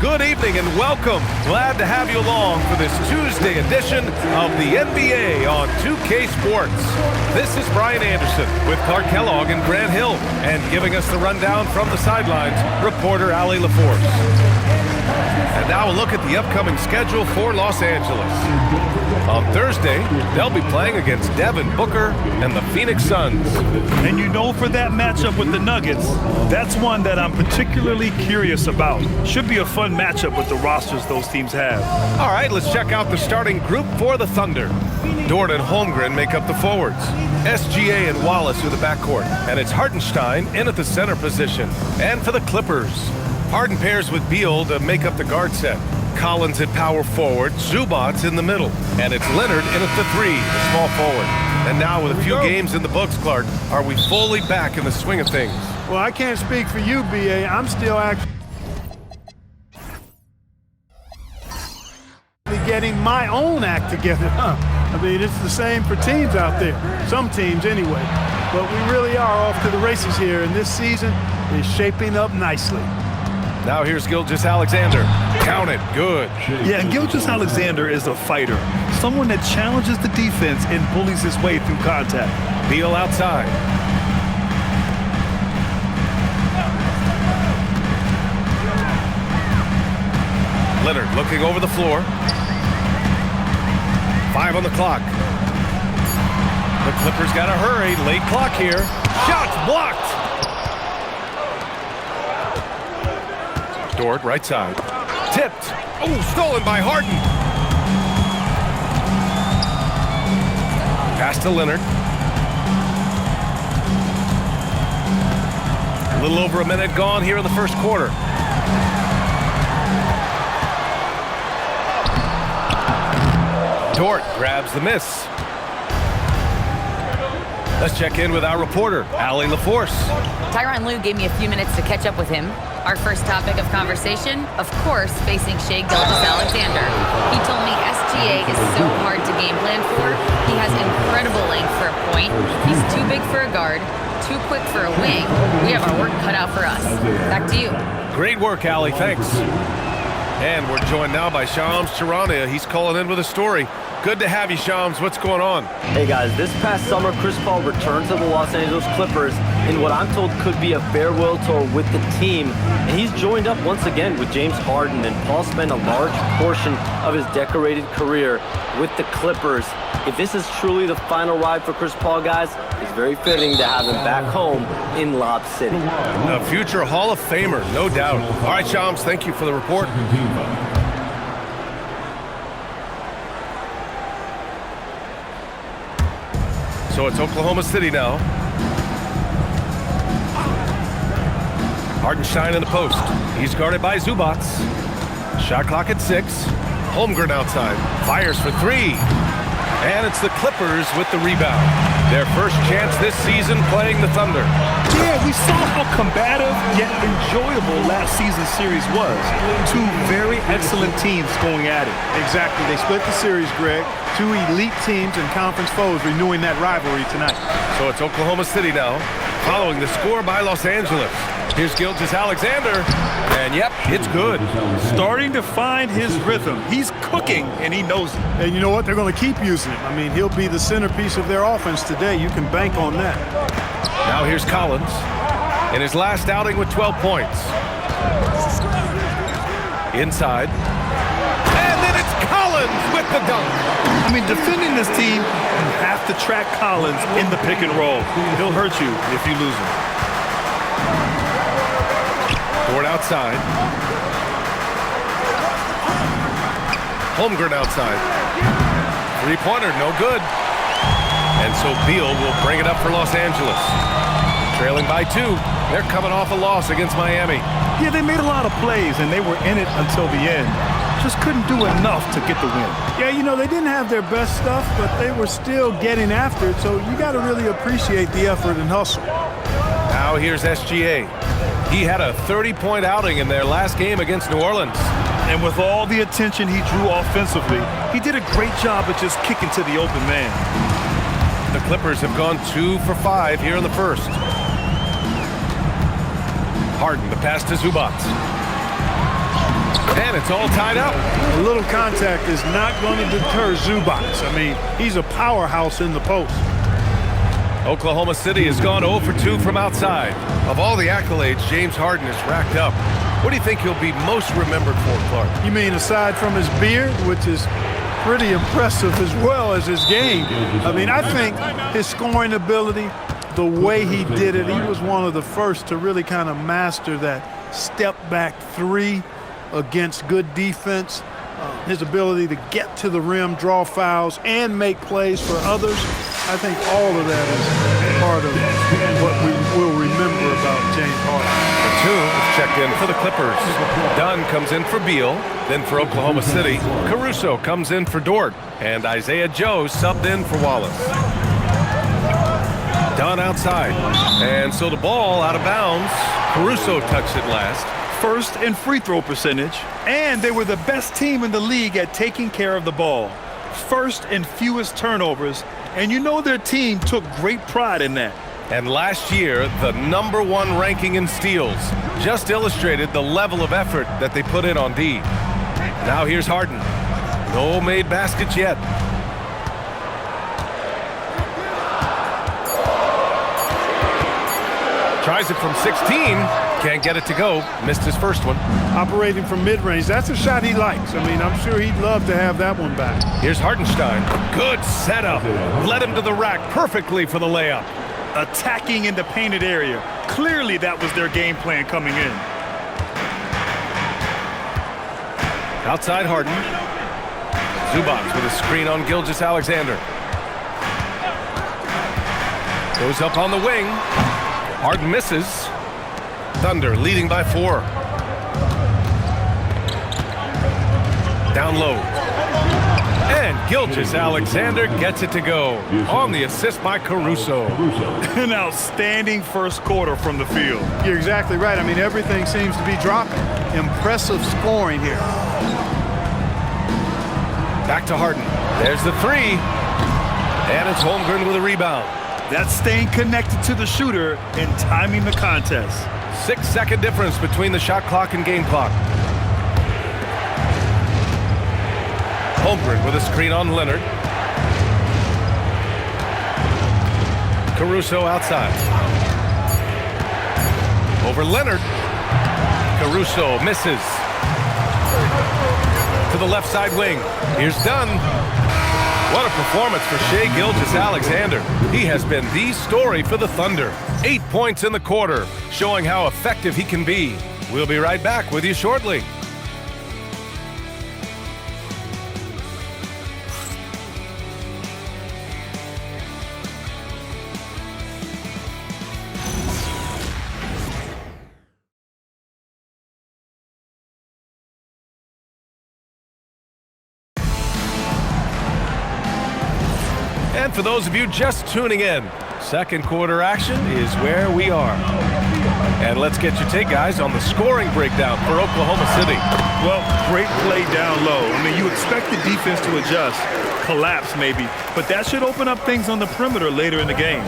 Good evening and welcome. Glad to have you along for this Tuesday edition of the NBA on 2K Sports. This is Brian Anderson with Clark Kellogg and Grant Hill, and giving us the rundown from the sidelines, reporter Allie LaForce. And now a look at the upcoming schedule for Los Angeles. On Thursday, they'll be playing against Devin Booker and the Phoenix Suns. And you know, for that matchup with the Nuggets, that's one that I'm particularly curious about. Should be a fun matchup with the rosters those teams have. All right, let's check out the starting group for the Thunder. Dort and Holmgren make up the forwards. SGA and Wallace are the backcourt. And it's Hartenstein in at the center position. And for the Clippers, Harden pairs with Beal to make up the guard set. Collins at power forward, Zubac in the middle. And it's Leonard in at the three, the small forward. And now with a few games in the books, Clark, are we fully back in the swing of things? Well, I can't speak for you, B.A. I'm still actually getting my own act together. I mean, it's the same for teams out there. Some teams anyway. But we really are off to the races here, and this season is shaping up nicely. Now here's Gilgeous-Alexander. Count it. Good. Yeah, and Gilgeous-Alexander is a fighter. Someone that challenges the defense and bullies his way through contact. Beal outside. Leonard looking over the floor. 5 on the clock. The Clippers got to hurry. Late clock here. Shots blocked. Dort, right side. Tipped. Oh, stolen by Harden. Pass to Leonard. A little over a minute gone here in the first quarter. Dort grabs the miss. Let's check in with our reporter, Allie LaForce. Tyronn Lue gave me a few minutes to catch up with him. Our first topic of conversation, of course, facing Shai Gilgeous-Alexander. He told me SGA is so hard to game plan for. He has incredible length for a point. He's too big for a guard, too quick for a wing. We have our work cut out for us. Back to you. Great work, Allie. Thanks. And we're joined now by Shams Charania. He's calling in with a story. Good to have you, Shams. What's going on? Hey, guys. This past summer, Chris Paul returned to the Los Angeles Clippers in what I'm told could be a farewell tour with the team. And he's joined up once again with James Harden. And Paul spent a large portion of his decorated career with the Clippers. If this is truly the final ride for Chris Paul, guys, it's very fitting to have him back home in Lob City. A future Hall of Famer, no doubt. All right, Shams, thank you for the report. So it's Oklahoma City now. Hartenstein in the post. He's guarded by Zubac. Shot clock at 6. Holmgren outside. Fires for 3. And it's the Clippers with the rebound. Their first chance this season playing the Thunder. Yeah, we saw how combative yet enjoyable last season's series was. Two very excellent teams going at it. Exactly. They split the series, Greg. Two elite teams and conference foes renewing that rivalry tonight. So it's Oklahoma City now, following the score by Los Angeles. Here's Gilgeous-Alexander, and yep, it's good. Starting to find his rhythm. He's cooking, and he knows it. And you know what? They're going to keep using him. I mean, he'll be the centerpiece of their offense today. You can bank on that. Now here's Collins in his last outing with 12 points. Inside. And then it's Collins with the dunk. I mean, defending this team, you have to track Collins in the pick and roll. He'll hurt you if you lose him. Dort outside. Holmgren outside. Three-pointer, no good. And so Beal will bring it up for Los Angeles. Trailing by 2. They're coming off a loss against Miami. Yeah, they made a lot of plays, and they were in it until the end. Just couldn't do enough to get the win. Yeah, you know, they didn't have their best stuff, but they were still getting after it, so you got to really appreciate the effort and hustle. Now here's SGA. He had a 30-point outing in their last game against New Orleans. And with all the attention he drew offensively, he did a great job of just kicking to the open man. The Clippers have gone 2 for 5 here in the first. Harden, the pass to Zubac. And it's all tied up. A little contact is not going to deter Zubac. I mean, he's a powerhouse in the post. Oklahoma City has gone 0 for 2 from outside. Of all the accolades James Harden has racked up, what do you think he'll be most remembered for, Clark? You mean aside from his beard, which is pretty impressive, as well as his game? I mean, I think his scoring ability, the way he did it, he was one of the first to really kind of master that step-back three against good defense. His ability to get to the rim, draw fouls, and make plays for others. I think all of that is part of what we will remember about James Harden. Batum is checked in for the Clippers. Dunn comes in for Beal. Then for Oklahoma City, Caruso comes in for Dort. And Isaiah Joe subbed in for Wallace. Dunn outside. And so the ball out of bounds. Caruso touched it last. First in free throw percentage, and they were the best team in the league at taking care of the ball. First in fewest turnovers, and you know their team took great pride in that. And last year, the #1 ranking in steals just illustrated the level of effort that they put in on D. Now here's Harden. No made baskets yet. Tries it from 16. Can't get it to go. Missed his first one. Operating from mid-range, that's a shot he likes. I mean, I'm sure he'd love to have that one back. Here's Hartenstein. Good setup. Led him to the rack perfectly for the layup. Attacking in the painted area. Clearly that was their game plan coming in. Outside Harden. Zubac with a screen on Gilgeous-Alexander. Goes up on the wing. Harden misses. Thunder leading by 4. Down low. And Gilgeous-Alexander gets it to go. On the assist by Caruso. An outstanding first quarter from the field. You're exactly right. I mean, everything seems to be dropping. Impressive scoring here. Back to Harden. There's the 3. And it's Holmgren with a rebound. That's staying connected to the shooter and timing the contest. 6-second difference between the shot clock and game clock. Holmgren with a screen on Leonard. Caruso outside. Over Leonard. Caruso misses. To the left side wing. Here's Dunn. What a performance for Shai Gilgeous-Alexander. He has been the story for the Thunder. 8 points in the quarter, showing how effective he can be. We'll be right back with you shortly. And for those of you just tuning in, second quarter action is where we are. And let's get your take, guys, on the scoring breakdown for Oklahoma City. Well, great play down low. I mean, you expect the defense to adjust, collapse maybe, but that should open up things on the perimeter later in the game.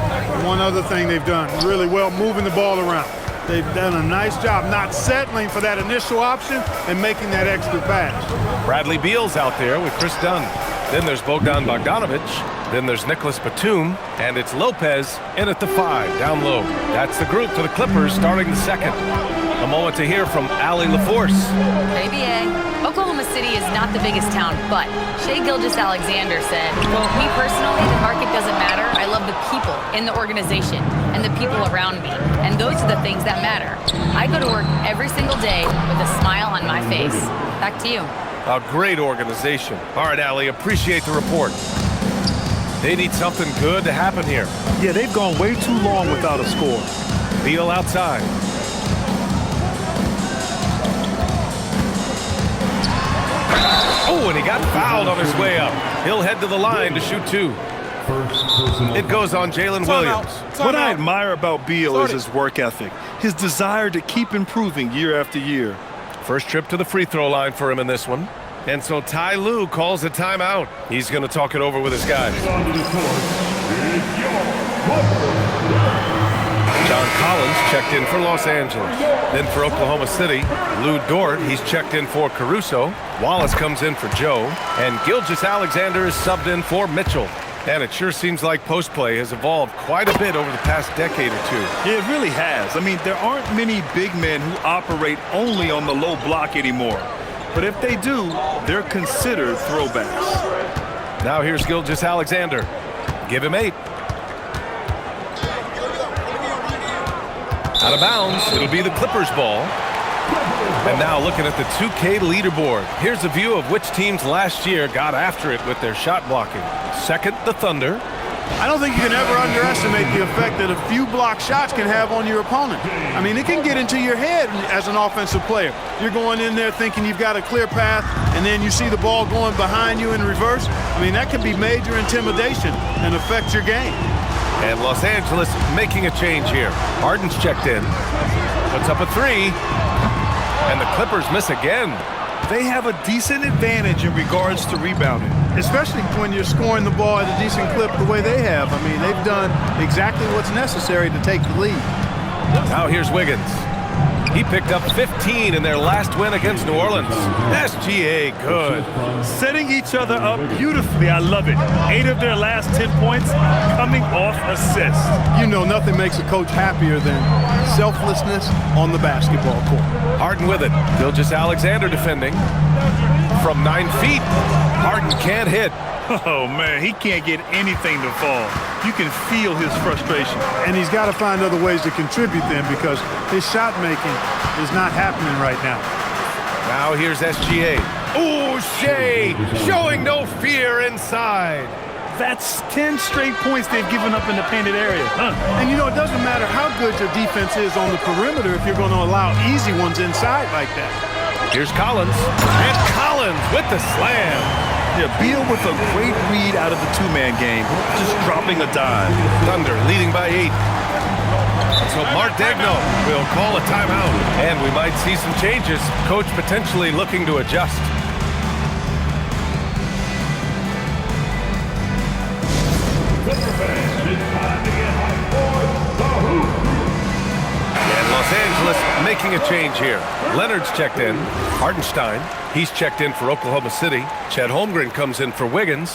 One other thing they've done really well, moving the ball around. They've done a nice job not settling for that initial option and making that extra pass. Bradley Beal's out there with Chris Dunn. Then there's Bogdan Bogdanovic. Then there's Nicholas Batum. And it's Lopez in at the 5, down low. That's the group for the Clippers starting the second. A moment to hear from Allie LaForce. ABA. Oklahoma City is not the biggest town, but Shai Gilgeous-Alexander said, well, me personally, the market doesn't matter. I love the people in the organization and the people around me. And those are the things that matter. I go to work every single day with a smile on my face. Back to you. A great organization. All right, Allie, appreciate the report. They need something good to happen here. Yeah, they've gone way too long without a score. Beal outside. Oh, and he got fouled on his way up. He'll head to the line to shoot 2. It goes on Jalen Williams. What I admire about Beal is his work ethic, his desire to keep improving year after year. First trip to the free throw line for him in this one. And so Ty Lue calls a timeout. He's going to talk it over with his guys. John Collins checked in for Los Angeles. Then for Oklahoma City, Lou Dort, he's checked in for Caruso. Wallace comes in for Joe. And Gilgeous-Alexander is subbed in for Mitchell. And it sure seems like post play has evolved quite a bit over the past decade or two. Yeah, it really has. I mean, there aren't many big men who operate only on the low block anymore. But if they do, they're considered throwbacks. Now here's Gilgeous-Alexander. Give him 8. Out of bounds. It'll be the Clippers ball. And now looking at the 2K leaderboard. Here's a view of which teams last year got after it with their shot blocking. Second, the Thunder. I don't think you can ever underestimate the effect that a few block shots can have on your opponent. I mean, it can get into your head as an offensive player. You're going in there thinking you've got a clear path, and then you see the ball going behind you in reverse. I mean, that can be major intimidation and affect your game. And Los Angeles making a change here. Harden's checked in. Puts up a 3. And the Clippers miss again. They have a decent advantage in regards to rebounding. Especially when you're scoring the ball at a decent clip the way they have. I mean, they've done exactly what's necessary to take the lead. Now here's Wiggins. He picked up 15 in their last win against New Orleans. SGA good. Setting each other up beautifully. I love it. 8 of their last 10 points coming off assists. You know, nothing makes a coach happier than selflessness on the basketball court. Harden with it. Gilgeous-Alexander defending. From 9 feet, Harden can't hit. Oh, man, he can't get anything to fall. You can feel his frustration. And he's got to find other ways to contribute then because his shot making is not happening right now. Now here's SGA. Ooh, Shea showing no fear inside. That's 10 straight points they've given up in the painted area. And, you know, it doesn't matter how good your defense is on the perimeter if you're going to allow easy ones inside like that. Here's Collins. And Collins with the slam. Yeah, Beal with a great read out of the two-man game, just dropping a dime. Thunder leading by 8. So Mark Daigneault will call a timeout. And we might see some changes. Coach potentially looking to adjust. And Los Angeles making a change here. Leonard's checked in. Hartenstein, he's checked in for Oklahoma City. Chet Holmgren comes in for Wiggins.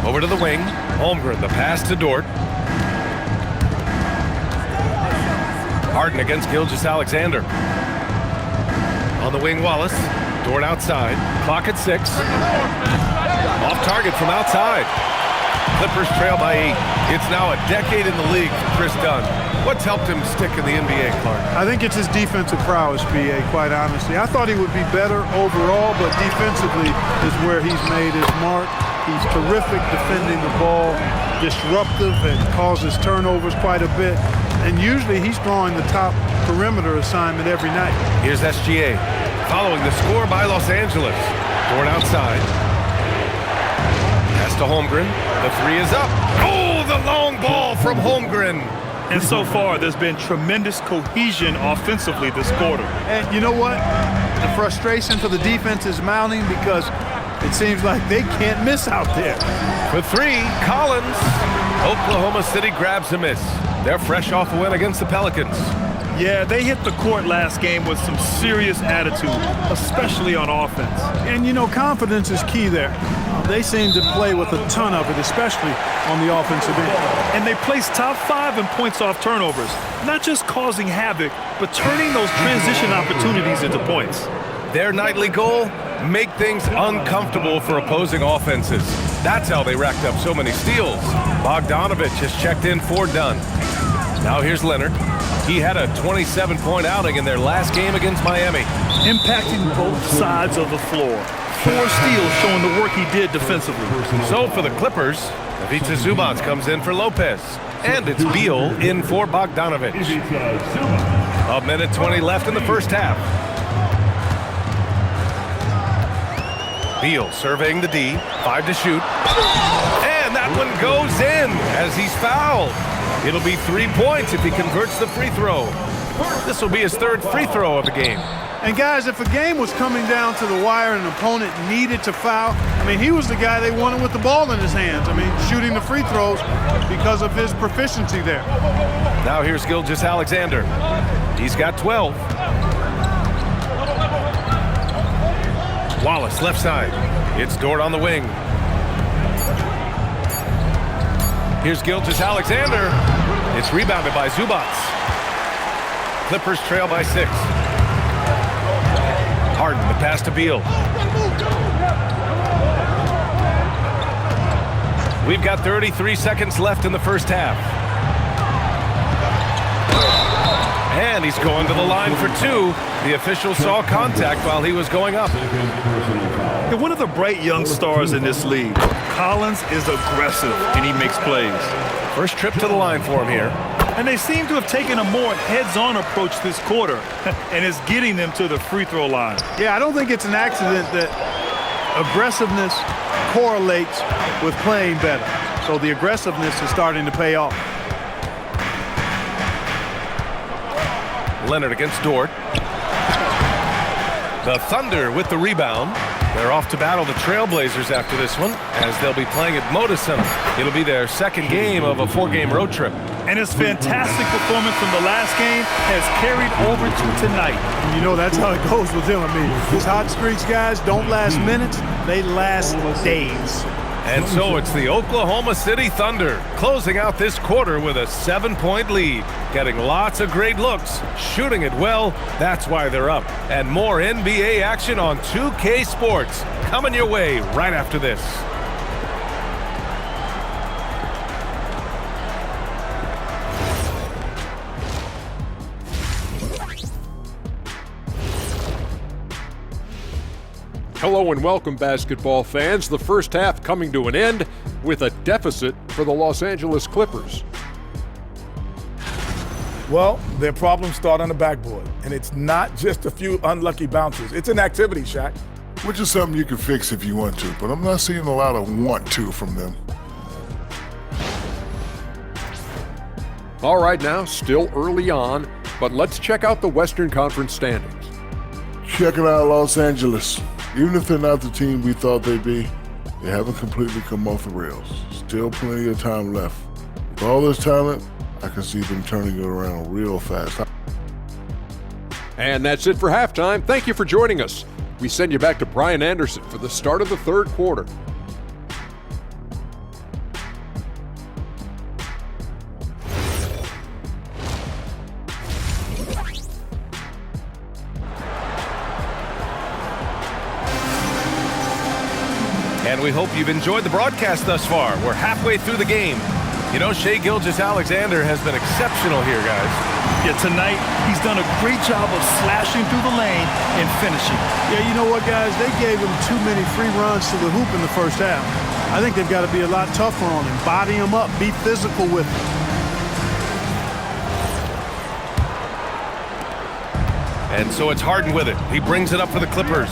Over to the wing. Holmgren, the pass to Dort. Harden against Gilgeous-Alexander. On the wing, Wallace. Dort outside. Clock at 6. Off target from outside. Clippers trail by 8. It's now a decade in the league for Chris Dunn. What's helped him stick in the NBA, Clark? I think it's his defensive prowess, B.A., quite honestly. I thought he would be better overall, but defensively is where he's made his mark. He's terrific defending the ball, disruptive, and causes turnovers quite a bit. And usually he's drawing the top perimeter assignment every night. Here's SGA following the score by Los Angeles. Dort outside. Pass to Holmgren. The 3 is up. Oh, the long ball from Holmgren. And so far, there's been tremendous cohesion offensively this quarter. And you know what? The frustration for the defense is mounting because it seems like they can't miss out there. For 3, Collins. Oklahoma City grabs a miss. They're fresh off a win against the Pelicans. Yeah, they hit the court last game with some serious attitude, especially on offense. And, you know, confidence is key there. They seem to play with a ton of it, especially on the offensive end. And they place top 5 in points off turnovers, not just causing havoc, but turning those transition opportunities into points. Their nightly goal, make things uncomfortable for opposing offenses. That's how they racked up so many steals. Bogdanovich has checked in for Dunn. Now here's Leonard. He had a 27-point outing in their last game against Miami. Impacting both sides of the floor. 4 steals showing the work he did defensively. So for the Clippers, Ivica Zubac comes in for Lopez. And it's Beal in for Bogdanovich. A minute 20 left in the first half. Beal surveying the D. 5 to shoot. And that one goes in as he's fouled. It'll be 3 points if he converts the free throw. This will be his third free throw of the game. And guys, if a game was coming down to the wire and an opponent needed to foul, I mean, he was the guy they wanted with the ball in his hands. I mean, shooting the free throws because of his proficiency there. Now here's Gilgeous-Alexander. He's got 12. Wallace, left side. It's Dort on the wing. Here's Gilgeous-Alexander. It's rebounded by Zubac. Clippers trail by 6. Harden, the pass to Beal. We've got 33 seconds left in the first half. And he's going to the line for 2. The official saw contact while he was going up. And one of the bright young stars in this league, Collins is aggressive and he makes plays. First trip to the line for him here. And they seem to have taken a more heads-on approach this quarter, and it's getting them to the free throw line. Yeah, I don't think it's an accident that aggressiveness correlates with playing better. So the aggressiveness is starting to pay off. Leonard against Dort. The Thunder with the rebound. They're off to battle the Trailblazers after this one, as they'll be playing at Moda Center. It'll be their second game of a 4-game road trip. And his fantastic performance from the last game has carried over to tonight. You know, that's how it goes with him. I mean, these hot streaks, guys, don't last minutes. They last days. And so it's the Oklahoma City Thunder closing out this quarter with a 7-point lead. Getting lots of great looks, shooting it well. That's why they're up. And more NBA action on 2K Sports coming your way right after this. Hello and welcome, basketball fans. The first half coming to an end with a deficit for the Los Angeles Clippers. Well, their problems start on the backboard, and it's not just a few unlucky bounces. It's an activity, Shaq. Which is something you can fix if you want to, but I'm not seeing a lot of want to from them. All right, now, still early on, but let's check out the Western Conference standings. Checking out Los Angeles. Even if they're not the team we thought they'd be, they haven't completely come off the rails. Still plenty of time left. With all this talent, I can see them turning it around real fast. And that's it for halftime. Thank you for joining us. We send you back to Brian Anderson for the start of the third quarter. And we hope you've enjoyed the broadcast thus far. We're halfway through the game. You know, Shai Gilgeous-Alexander has been exceptional here, guys. Yeah, tonight he's done a great job of slashing through the lane and finishing. Yeah, you know what, guys? They gave him too many free runs to the hoop in the first half. I think they've got to be a lot tougher on him. Body him up. Be physical with him. And so it's Harden with it. He brings it up for the Clippers.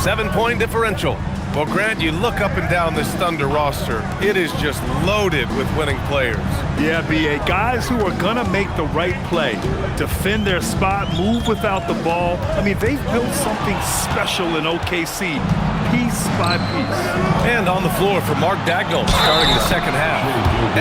7-point differential. Well, Grant, you look up and down this Thunder roster. It is just loaded with winning players. Yeah, B.A. Guys who are going to make the right play, defend their spot, move without the ball. I mean, they've built something special in OKC, piece by piece. And on the floor for Mark Dagnall, starting the second half.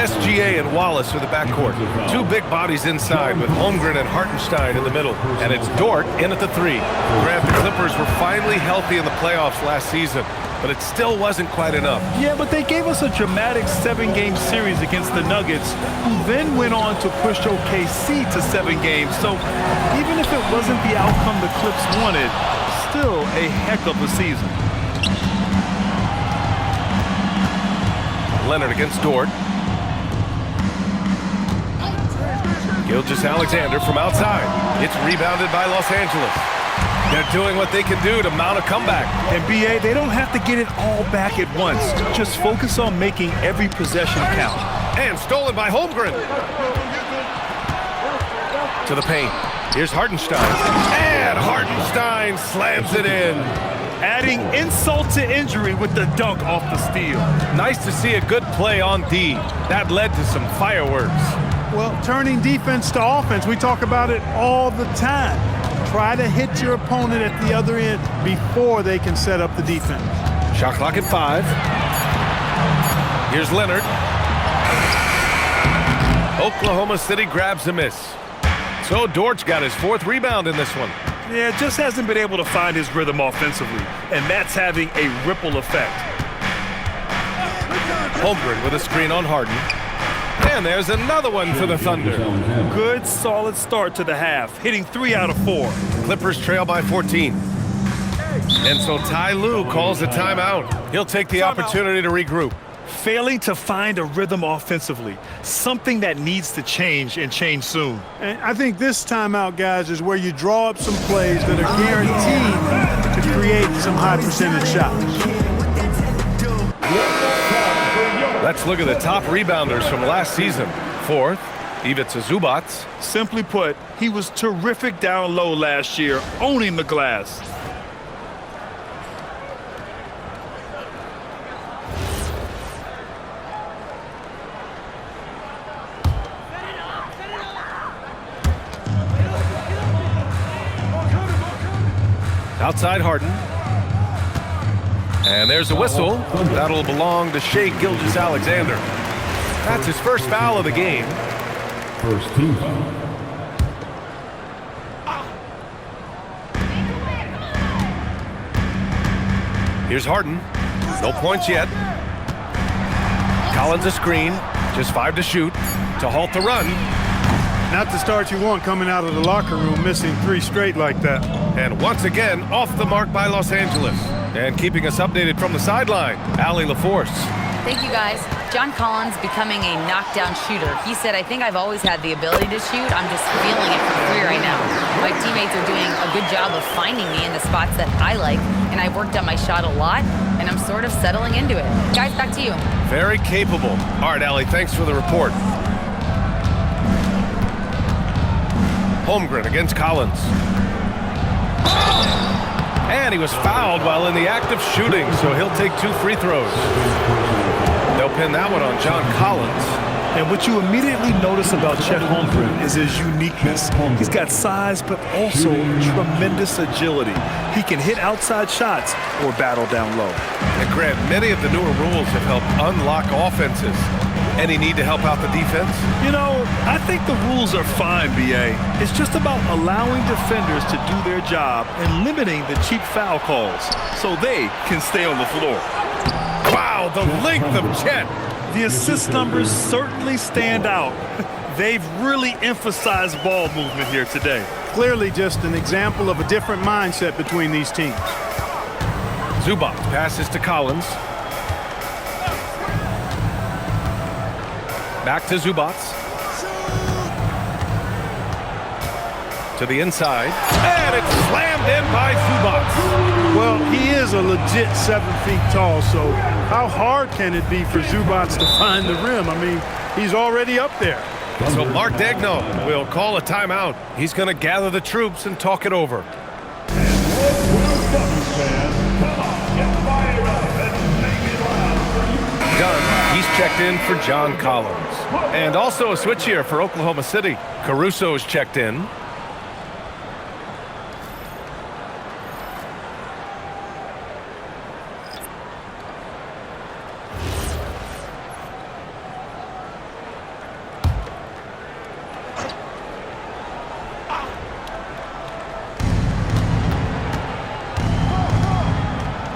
SGA and Wallace are the backcourt. Two big bodies inside with Holmgren and Hartenstein in the middle. And it's Dort in at the 3. Grant, the Clippers were finally healthy in the playoffs last season, but it still wasn't quite enough. Yeah, but they gave us a dramatic 7-game series against the Nuggets, who then went on to push OKC to 7 games. So even if it wasn't the outcome the Clips wanted, still a heck of a season. Leonard against Dort. Gilgeous-Alexander from outside. It's rebounded by Los Angeles. They're doing what they can do to mount a comeback. And B.A., they don't have to get it all back at once. Just focus on making every possession count. And stolen by Holmgren. To the paint. Here's Hartenstein. And Hartenstein slams it in. Adding insult to injury with the dunk off the steal. Nice to see a good play on D. That led to some fireworks. Well, turning defense to offense, we talk about it all the time. Try to hit your opponent at the other end before they can set up the defense. Shot clock at 5. Here's Leonard. Oklahoma City grabs a miss. So Dortch got his 4th rebound in this one. Yeah, just hasn't been able to find his rhythm offensively, and that's having a ripple effect. Holmgren with a screen on Harden. And there's another one for the Thunder. Good, solid start to the half, hitting 3 out of 4. Clippers trail by 14. And so Ty Lue calls a timeout. He'll take the opportunity to regroup. Failing to find a rhythm offensively, something that needs to change and change soon. And I think this timeout, guys, is where you draw up some plays that are guaranteed to create some high percentage shots. Let's look at the top rebounders from last season. 4th, Ivica Zubac. Simply put, he was terrific down low last year, owning the glass. Outside Harden. And there's a whistle. That'll belong to Shai Gilgeous-Alexander. That's his first foul of the game. First team foul. Here's Harden. No points yet. Collins a screen. Just 5 to shoot to halt the run. Not the start you want coming out of the locker room, missing 3 straight like that. And once again, off the mark by Los Angeles. And keeping us updated from the sideline, Allie LaForce. Thank you, guys. John Collins becoming a knockdown shooter. He said, I think I've always had the ability to shoot. I'm just feeling it from 3 right now. My teammates are doing a good job of finding me in the spots that I like, and I've worked on my shot a lot, and I'm sort of settling into it. Guys, back to you. Very capable. All right, Allie, thanks for the report. Holmgren against Collins. And he was fouled while in the act of shooting, so he'll take 2 free throws. They'll pin that one on John Collins. And what you immediately notice about Chet Holmgren is his uniqueness. He's got size, but also tremendous agility. He can hit outside shots or battle down low. And Grant, many of the newer rules have helped unlock offenses. Any need to help out the defense? You know, I think the rules are fine, B.A. It's just about allowing defenders to do their job and limiting the cheap foul calls so they can stay on the floor. Wow, the length of Chet. The assist numbers certainly stand out. They've really emphasized ball movement here today. Clearly just an example of a different mindset between these teams. Zubac passes to Collins. Back to Zubac. To the inside. And it's slammed in by Zubac. Well, he is a legit 7 feet tall, so how hard can it be for Zubac to find the rim? I mean, he's already up there. So Mark Daigneault will call a timeout. He's going to gather the troops and talk it over. Dunn, he's checked in for John Collins. And also a switch here for Oklahoma City. Caruso's checked in.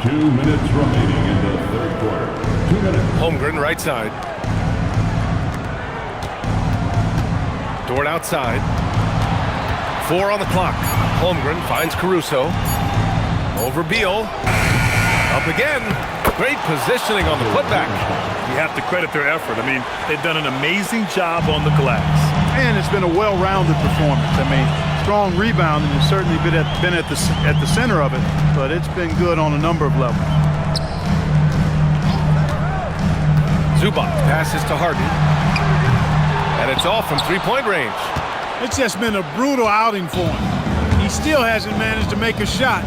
Two minutes remaining in the third quarter. 2 minutes. Holmgren right side. Dort outside. 4 on the clock. Holmgren finds Caruso. Over Beal. Up again. Great positioning on the putback. You have to credit their effort. I mean, they've done an amazing job on the glass. And it's been a well-rounded performance. I mean, strong rebounding has certainly been at the center of it, but it's been good on a number of levels. Zubac passes to Harden. And it's off from three-point range. It's just been a brutal outing for him. He still hasn't managed to make a shot,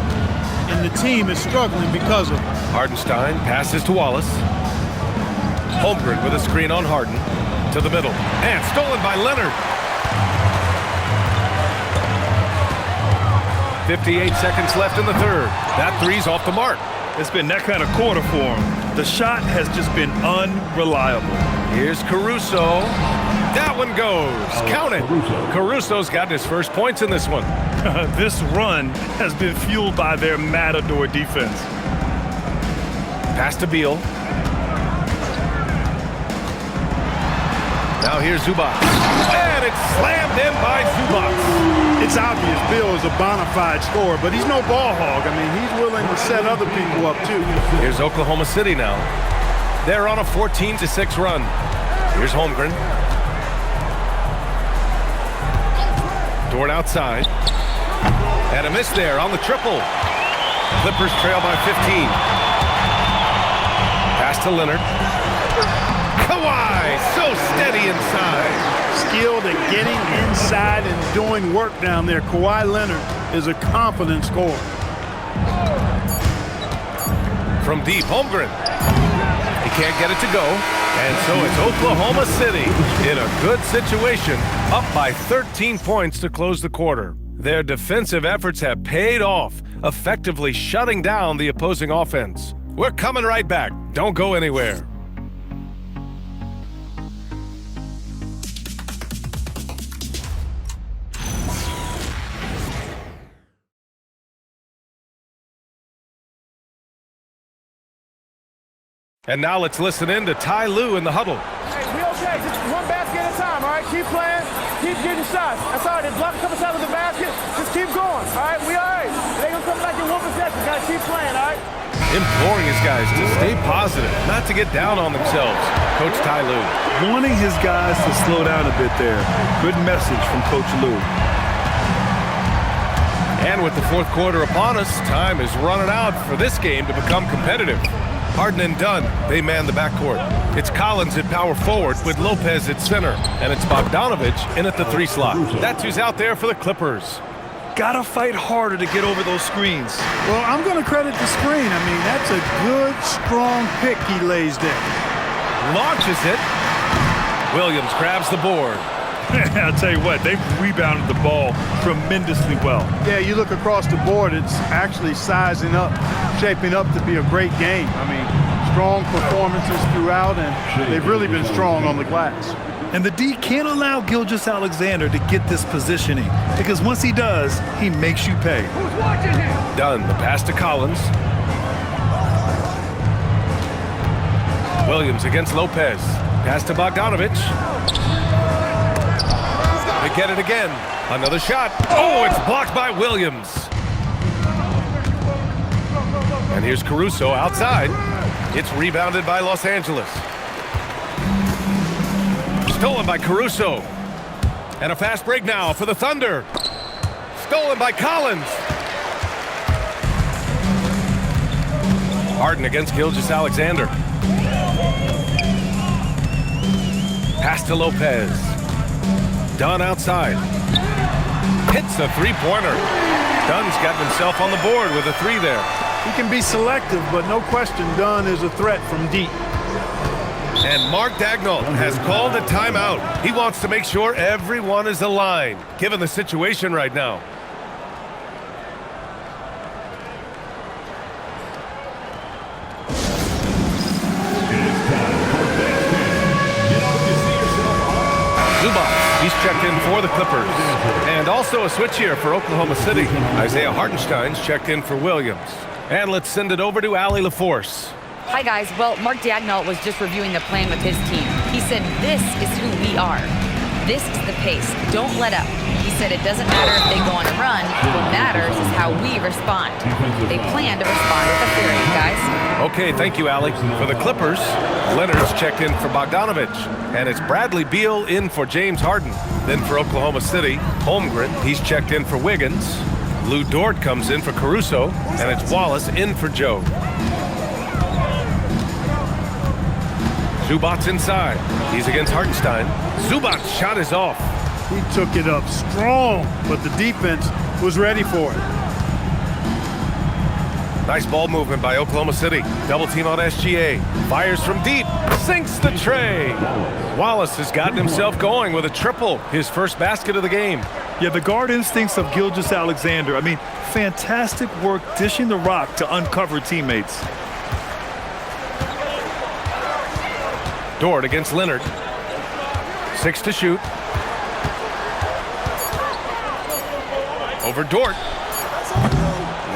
and the team is struggling because of it. Hardenstein passes to Wallace. Holmgren with a screen on Harden. To the middle. And stolen by Leonard. 58 seconds left in the third. That three's off the mark. It's been that kind of quarter for him. The shot has just been unreliable. Here's Caruso. That one goes. Count it. Caruso's gotten his first points in this one. This run has been fueled by their Matador defense. Pass to Beal. Now here's Zubac. And it's slammed in by Zubac. It's obvious Bill is a bona fide scorer, but he's no ball hog. I mean, he's willing to set other people up, too. Here's Oklahoma City now. They're on a 14-6 run. Here's Holmgren. Dort outside. And a miss there on the triple. Clippers trail by 15. Pass to Leonard. Kawhi, so steady inside. Skilled at getting inside and doing work down there. Kawhi Leonard is a confident scorer. From deep, Holmgren. He can't get it to go. And so it's Oklahoma City in a good situation, up by 13 points to close the quarter. Their defensive efforts have paid off, effectively shutting down the opposing offense. We're coming right back. Don't go anywhere. And now let's listen in to Ty Lue in the huddle. Hey, we okay. Just one basket at a time, all right? Keep playing. Keep getting shots. That's all right. They block a couple shots of the basket. Just keep going, all right? We all right. They gonna come back in one possession. Gotta keep playing, all right? Imploring his guys to stay positive, not to get down on themselves. Coach Ty Lue. Wanting his guys to slow down a bit there. Good message from Coach Lue. And with the fourth quarter upon us, time is running out for this game to become competitive. Harden and Dunn, they man the backcourt. It's Collins at power forward with Lopez at center. And it's Bogdanovich in at the 3 slot. That's who's out there for the Clippers. Gotta fight harder to get over those screens. Well, I'm going to credit the screen. I mean, that's a good, strong pick he lays there. Launches it. Williams grabs the board. I'll tell you what, they've rebounded the ball tremendously well. Yeah, you look across the board, it's actually sizing up, shaping up to be a great game. I mean, strong performances throughout, and they've really been strong on the glass. And the D can't allow Gilgeous-Alexander to get this positioning, because once he does, he makes you pay. Who's watching him? Dunn, the pass to Collins. Williams against Lopez. Pass to Bogdanovich. They get it again. Another shot. Oh, it's blocked by Williams. And here's Caruso outside. It's rebounded by Los Angeles. Stolen by Caruso. And a fast break now for the Thunder. Stolen by Collins. Harden against Gilgeous-Alexander. Pass to Lopez. Dunn outside. Hits a three-pointer. Dunn's gotten himself on the board with a 3 there. He can be selective, but no question Dunn is a threat from deep. And Mark Daigneault has called a timeout. He wants to make sure everyone is aligned, given the situation right now. Zubac, he's checked in for the Clippers. And also a switch here for Oklahoma City. Isaiah Hartenstein's checked in for Williams. And let's send it over to Allie LaForce. Hi, guys. Well, Mark Daigneault was just reviewing the plan with his team. He said, this is who we are. This is the pace. Don't let up. He said it doesn't matter if they go on a run. What matters is how we respond. They plan to respond with a fury, guys. Okay, thank you, Allie. For the Clippers, Leonard's checked in for Bogdanovich. And it's Bradley Beal in for James Harden. Then for Oklahoma City, Holmgren, he's checked in for Wiggins. Lou Dort comes in for Caruso. And it's Wallace in for Joe. Zubac's inside. He's against Hartenstein. Zubac's shot is off. He took it up strong, but the defense was ready for it. Nice ball movement by Oklahoma City. Double team on SGA. Fires from deep. Sinks the tray. Wallace has gotten himself going with a triple. His first basket of the game. Yeah, the guard instincts of Gilgeous-Alexander. I mean, fantastic work dishing the rock to uncover teammates. Dort against Leonard. 6 to shoot. Over Dort.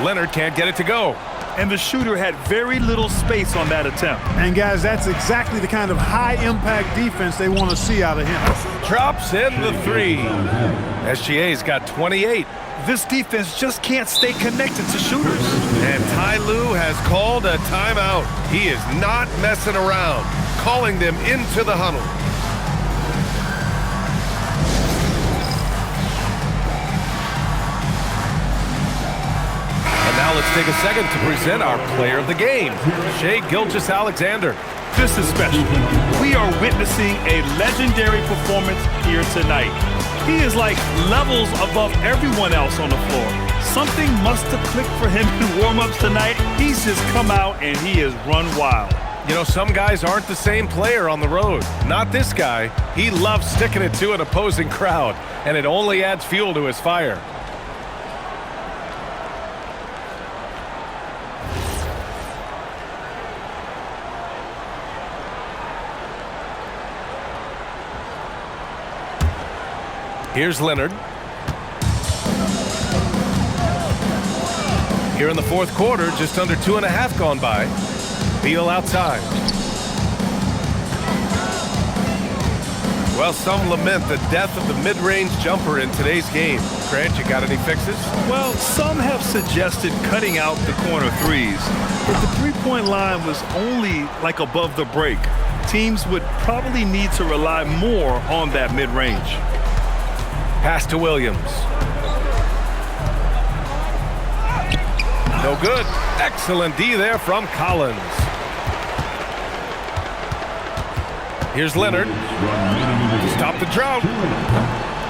Leonard can't get it to go. And the shooter had very little space on that attempt. And guys, that's exactly the kind of high-impact defense they want to see out of him. Drops in the 3. SGA's got 28. This defense just can't stay connected to shooters. And Ty Lue has called a timeout. He is not messing around, calling them into the huddle. And now let's take a second to present our player of the game, Shai Gilgeous-Alexander. This is special. We are witnessing a legendary performance here tonight. He is like levels above everyone else on the floor. Something must have clicked for him in warm-ups tonight. He's just come out and he has run wild. You know, some guys aren't the same player on the road. Not this guy. He loves sticking it to an opposing crowd, and it only adds fuel to his fire. Here's Leonard. Here in the fourth quarter, just under 2.5 gone by. Beal outside. Well, some lament the death of the mid-range jumper in today's game. Grant, you got any fixes? Well, some have suggested cutting out the corner threes, but the three-point line was only like above the break. Teams would probably need to rely more on that mid-range. Pass to Williams. No good. Excellent D there from Collins. Here's Leonard to stop the drought.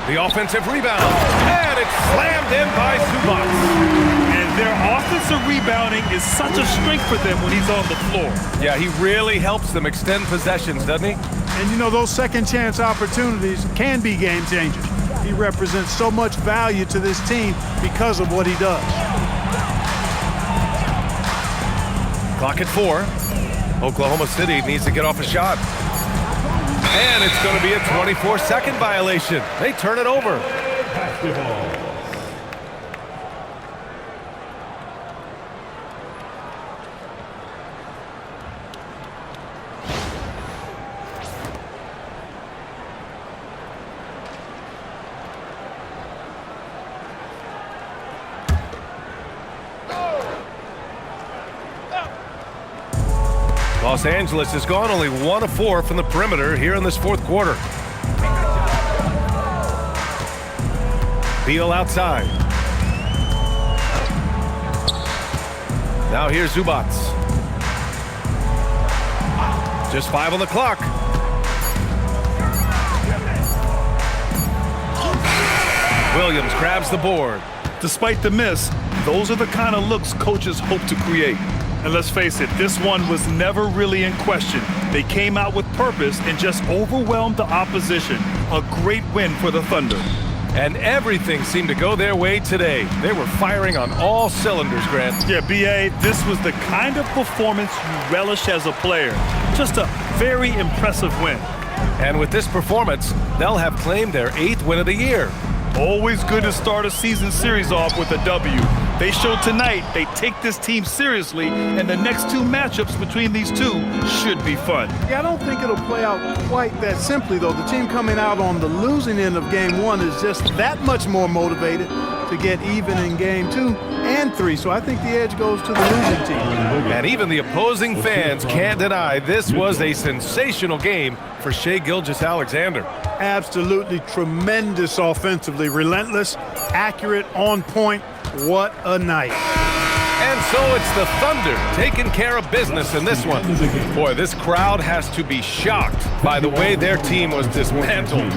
The offensive rebound. And it's slammed in by Zubac. And their offensive rebounding is such a strength for them when he's on the floor. Yeah, he really helps them extend possessions, doesn't he? And you know, those second chance opportunities can be game changers. He represents so much value to this team because of what he does. Clock at 4. Oklahoma City needs to get off a shot. And it's going to be a 24-second violation. They turn it over. Basketball. Los Angeles has gone only 1 of 4 from the perimeter here in this fourth quarter. Beal outside. Now here's Zubac. Just 5 on the clock. Williams grabs the board. Despite the miss, those are the kind of looks coaches hope to create. And let's face it, this one was never really in question. They came out with purpose and just overwhelmed the opposition. A great win for the Thunder. And everything seemed to go their way today. They were firing on all cylinders, Grant. Yeah, B.A., this was the kind of performance you relish as a player. Just a very impressive win. And with this performance, they'll have claimed their 8th win of the year. Always good to start a season series off with a W. They showed tonight they take this team seriously, and the next 2 matchups between these two should be fun. Yeah, I don't think it'll play out quite that simply, though. The team coming out on the losing end of game 1 is just that much more motivated to get even in game 2 and 3. So I think the edge goes to the losing team. And even the opposing fans can't deny this was a sensational game for Shai Gilgeous-Alexander. Absolutely tremendous offensively. Relentless, accurate, on point. What a night. And so it's the Thunder taking care of business in this one. Boy, this crowd has to be shocked by the way their team was dismantled.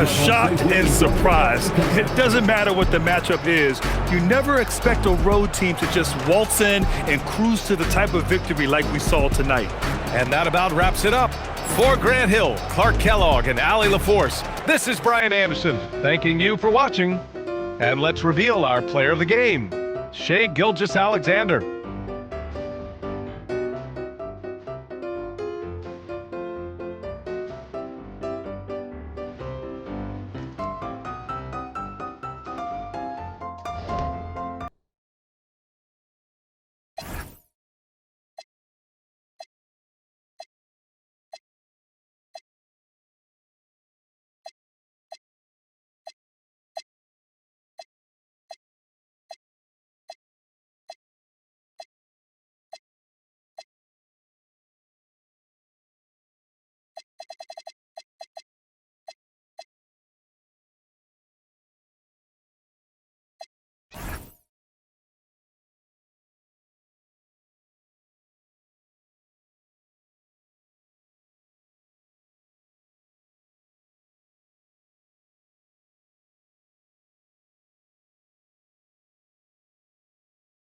Shocked and surprised. It doesn't matter what the matchup is. You never expect a road team to just waltz in and cruise to the type of victory like we saw tonight. And that about wraps it up. For Grant Hill, Clark Kellogg, and Allie LaForce, this is Brian Anderson thanking you for watching. And let's reveal our player of the game, Shai Gilgeous-Alexander.